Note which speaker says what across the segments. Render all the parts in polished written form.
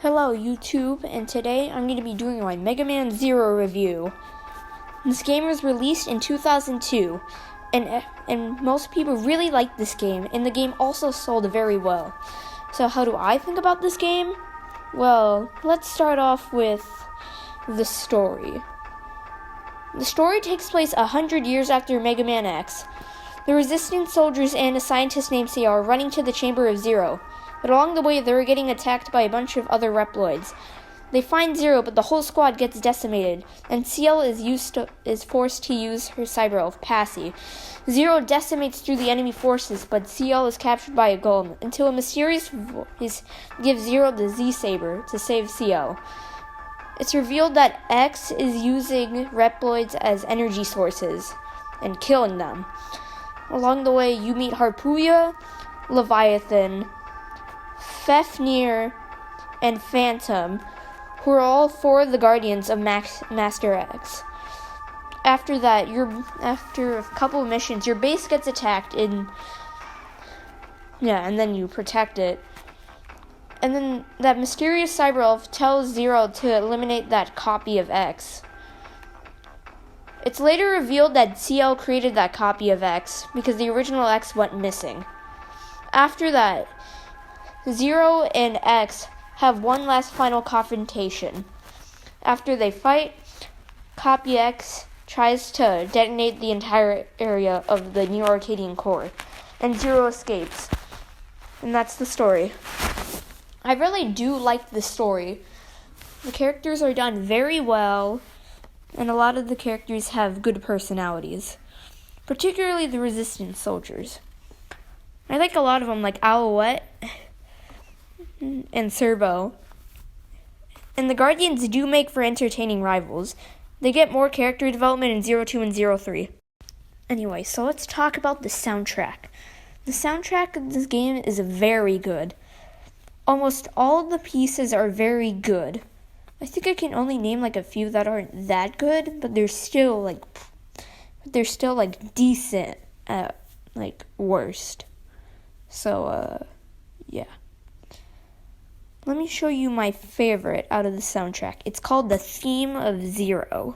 Speaker 1: Hello YouTube, and today I'm going to be doing my MegaMan Zero review. This game was released in 2002, and most people really liked this game, and the game also sold very well. So how do I think about this game? Well, let's start off with the story. The story takes place 100 years after Mega Man X. The Resistance soldiers and a scientist named CL are running to the Chamber of Zero. But along the way, they're getting attacked by a bunch of other Reploids. They find Zero, but the whole squad gets decimated, and CL is forced to use her cyber elf, Passy. Zero decimates through the enemy forces, but CL is captured by a golem, until a mysterious voice gives Zero the Z-Saber to save CL. It's revealed that X is using Reploids as energy sources, and killing them. Along the way, you meet Harpuya, Leviathan, Fafnir, and Phantom, who are all four of the guardians of Master X. After that, after a couple of missions, your base gets attacked, and then you protect it. And then that mysterious cyber elf tells Zero to eliminate that copy of X. It's later revealed that CL created that copy of X because the original X went missing. After that, Zero and X have one last final confrontation. After they fight, Copy X tries to detonate the entire area of the New Arcadian core, and Zero escapes. And that's the story. I really do like the story. The characters are done very well, and a lot of the characters have good personalities, particularly the Resistance soldiers. I like a lot of them, like Alouette and Servo. And the Guardians do make for entertaining rivals. They get more character development in 02 and 03. Anyway, so let's talk about the soundtrack. The soundtrack of this game is very good. Almost all the pieces are very good. I think I can only name like a few that aren't that good, but they're still decent at worst. So yeah. Let me show you my favorite out of the soundtrack. It's called The Theme of Zero.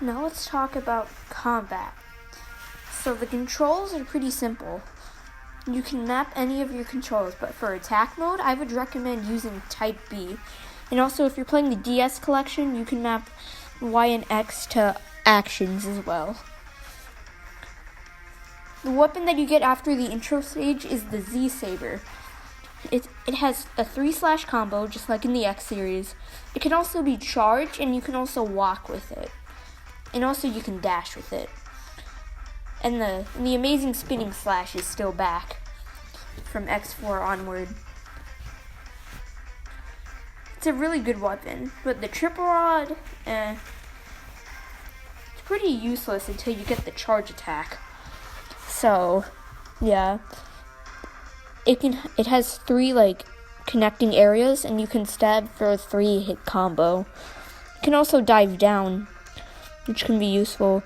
Speaker 1: Now let's talk about combat. So the controls are pretty simple. You can map any of your controls, but for attack mode, I would recommend using Type B. And also, if you're playing the DS collection, you can map Y and X to actions as well. The weapon that you get after the intro stage is the Z-Saber. It has a 3-slash combo, just like in the X series. It can also be charged, and you can also walk with it. And also, you can dash with it. And the amazing spinning slash is still back from X4 onward. It's a really good weapon, but the triple rod, it's pretty useless until you get the charge attack. So, yeah. It has 3 connecting areas, and you can stab for a 3-hit combo. You can also dive down, which can be useful.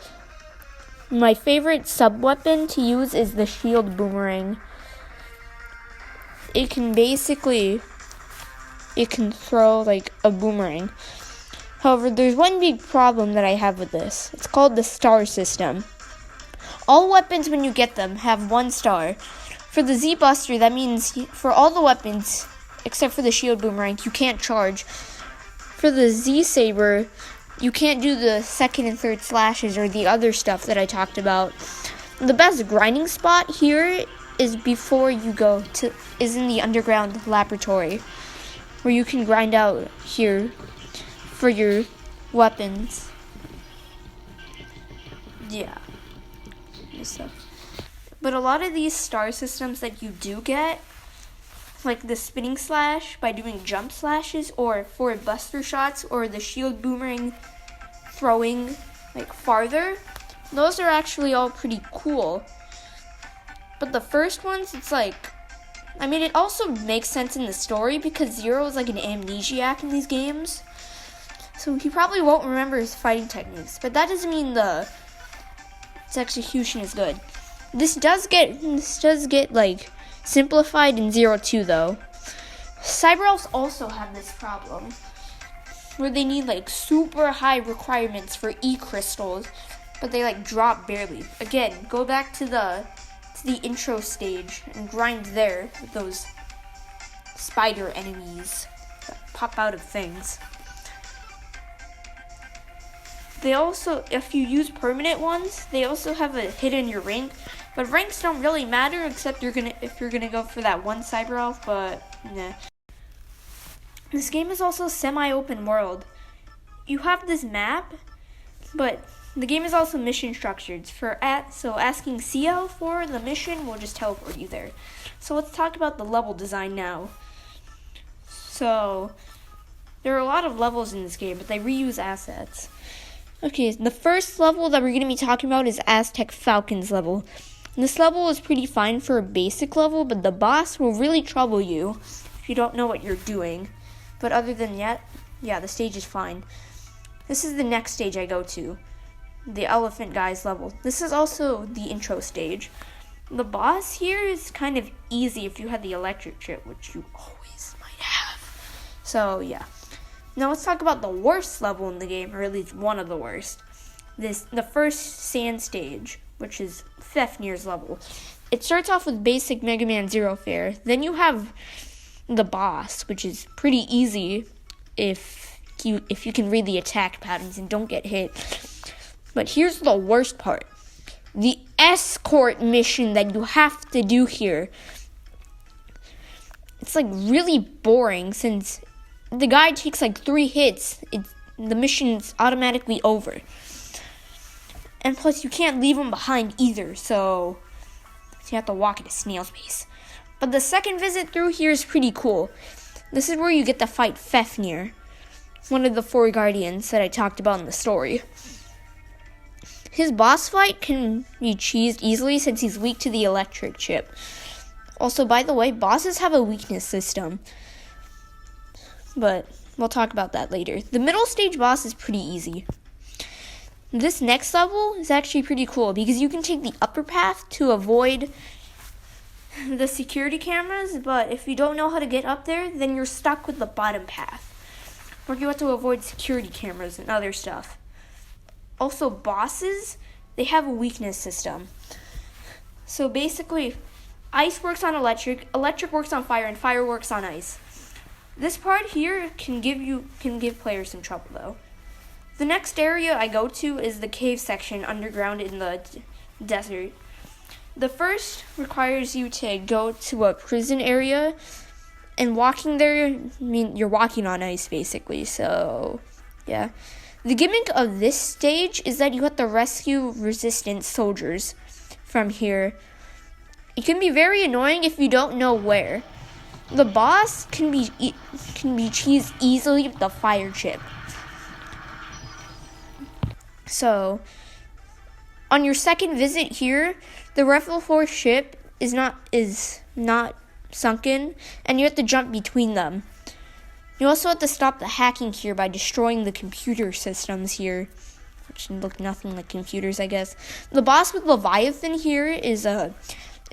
Speaker 1: My favorite sub-weapon to use is the shield boomerang. It can throw a boomerang. However, there's one big problem that I have with this. It's called the star system. All weapons, when you get them, have 1 star. For the Z-Buster, that means for all the weapons, except for the shield boomerang, you can't charge. For the Z-Saber, you can't do the 2nd and 3rd slashes or the other stuff that I talked about. The best grinding spot here is before you is in the underground laboratory, where you can grind out here for your weapons. Yeah. But a lot of these star systems that you do get, like the spinning slash by doing jump slashes, or for buster shots, or the shield boomerang throwing farther, those are actually all pretty cool. But the first ones, it's I mean, it also makes sense in the story because Zero is like an amnesiac in these games. So he probably won't remember his fighting techniques, but that doesn't mean its execution is good. This does get like simplified in 02 though. Cyber Elves also have this problem where they need like super high requirements for E-crystals, but they like drop barely. Again, go back to the intro stage and grind there with those spider enemies that pop out of things. They also, if you use permanent ones, they also have a hit in your rank. But ranks don't really matter except if you're gonna go for that one cyber elf, but nah. This game is also semi-open world. You have this map, but the game is also mission structured. So asking CL for the mission will just teleport you there. So let's talk about the level design now. So there are a lot of levels in this game, but they reuse assets. Okay, the first level that we're going to be talking about is Aztec Falcon's level. This level is pretty fine for a basic level, but the boss will really trouble you if you don't know what you're doing. But other than that, yeah, the stage is fine. This is the next stage I go to, the Elephant Guy's level. This is also the intro stage. The boss here is kind of easy if you had the electric chip, which you always might have. So, yeah. Now let's talk about the worst level in the game, or at least one of the worst. The first sand stage, which is Fafnir's level. It starts off with basic MegaMan Zero fare. Then you have the boss, which is pretty easy if you can read the attack patterns and don't get hit. But here's the worst part. The escort mission that you have to do here. It's like really boring since the guy takes like 3 hits. The mission's automatically over. And plus you can't leave him behind either, so you have to walk at a snail's pace. But the second visit through here is pretty cool. This is where you get to fight Fafnir, one of the 4 guardians that I talked about in the story. His boss fight can be cheesed easily since he's weak to the electric chip. Also, by the way, bosses have a weakness system, but we'll talk about that later. The middle stage boss is pretty easy. This next level is actually pretty cool because you can take the upper path to avoid the security cameras, but if you don't know how to get up there, then you're stuck with the bottom path, where you have to avoid security cameras and other stuff. Also, bosses, they have a weakness system. So basically, ice works on electric works on fire, and fire works on ice. This part here can give players some trouble though. The next area I go to is the cave section underground in the desert. The first requires you to go to a prison area, and walking there, I mean, you're walking on ice basically, so yeah. The gimmick of this stage is that you have to rescue resistant soldiers from here. It can be very annoying if you don't know where. The boss can be cheesed easily with the fire chip. So, on your second visit here, the Level 4 ship is not sunken, and you have to jump between them. You also have to stop the hacking here by destroying the computer systems here, which look nothing like computers, I guess. The boss with Leviathan here is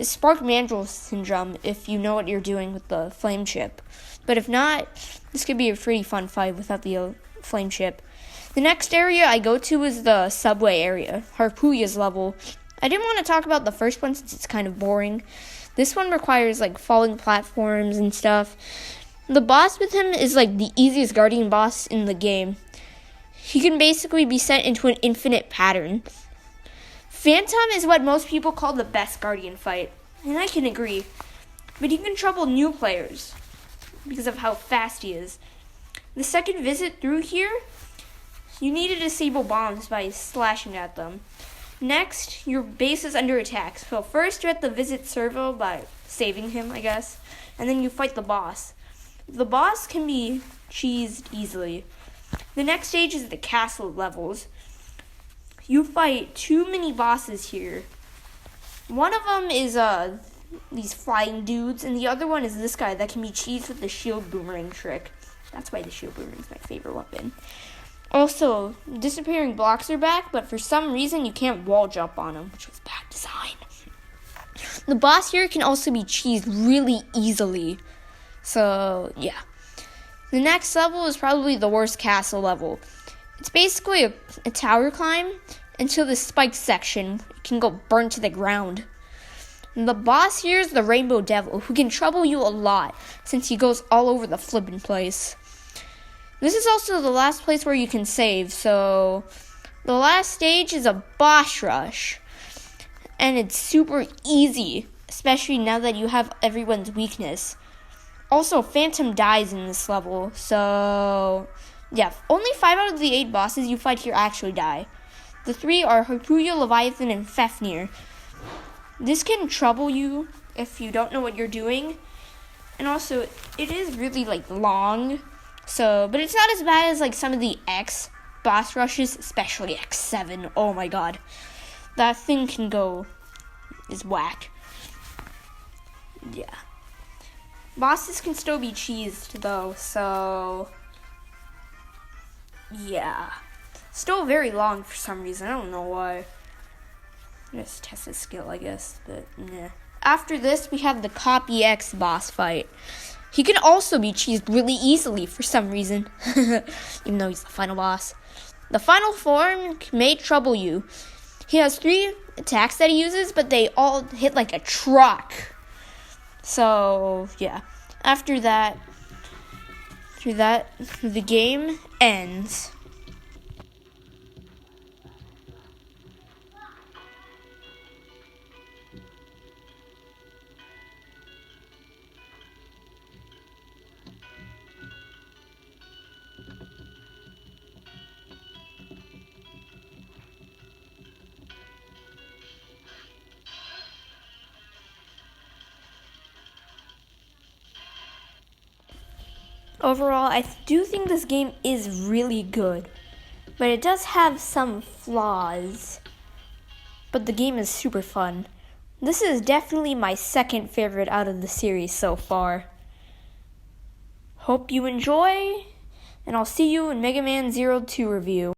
Speaker 1: Spark Mandrill Syndrome, if you know what you're doing with the flame chip. But if not, this could be a pretty fun fight without the flame chip. The next area I go to is the subway area, Harpuya's level. I didn't want to talk about the first one since it's kind of boring. This one requires like falling platforms and stuff. The boss with him is like the easiest guardian boss in the game. He can basically be sent into an infinite pattern. Phantom is what most people call the best guardian fight, and I can agree. But he can trouble new players because of how fast he is. The second visit through here, you need to disable bombs by slashing at them. Next, your base is under attack. So first you have to visit Servo by saving him, I guess, and then you fight the boss. The boss can be cheesed easily. The next stage is the castle levels. You fight 2 mini bosses here. One of them is these flying dudes, and the other one is this guy that can be cheesed with the shield boomerang trick. That's why the shield boomerang is my favorite weapon. Also, disappearing blocks are back, but for some reason you can't wall jump on them, which was bad design. The boss here can also be cheesed really easily. So, yeah. The next level is probably the worst castle level. It's basically a tower climb until the spike section can go burn to the ground. And the boss here is the Rainbow Devil, who can trouble you a lot since he goes all over the flippin' place. This is also the last place where you can save, so the last stage is a boss rush. And it's super easy, especially now that you have everyone's weakness. Also, Phantom dies in this level, so yeah, only 5 out of the 8 bosses you fight here actually die. The 3 are Harpuya, Leviathan, and Fafnir. This can trouble you if you don't know what you're doing. And also, it is really, long. But it's not as bad as, some of the X boss rushes, especially X7. Oh, my God. That thing is whack. Yeah. Bosses can still be cheesed, though, so yeah. Still very long for some reason. I don't know why. Just test his skill, I guess, but nah. After this, we have the Copy X boss fight. He can also be cheesed really easily for some reason, even though he's the final boss. The final form may trouble you. He has 3 attacks that he uses, but they all hit like a truck. So, yeah. After that, the game ends. Overall, I do think this game is really good, but it does have some flaws. But the game is super fun. This is definitely my second favorite out of the series so far. Hope you enjoy, and I'll see you in MegaMan Zero 2 review.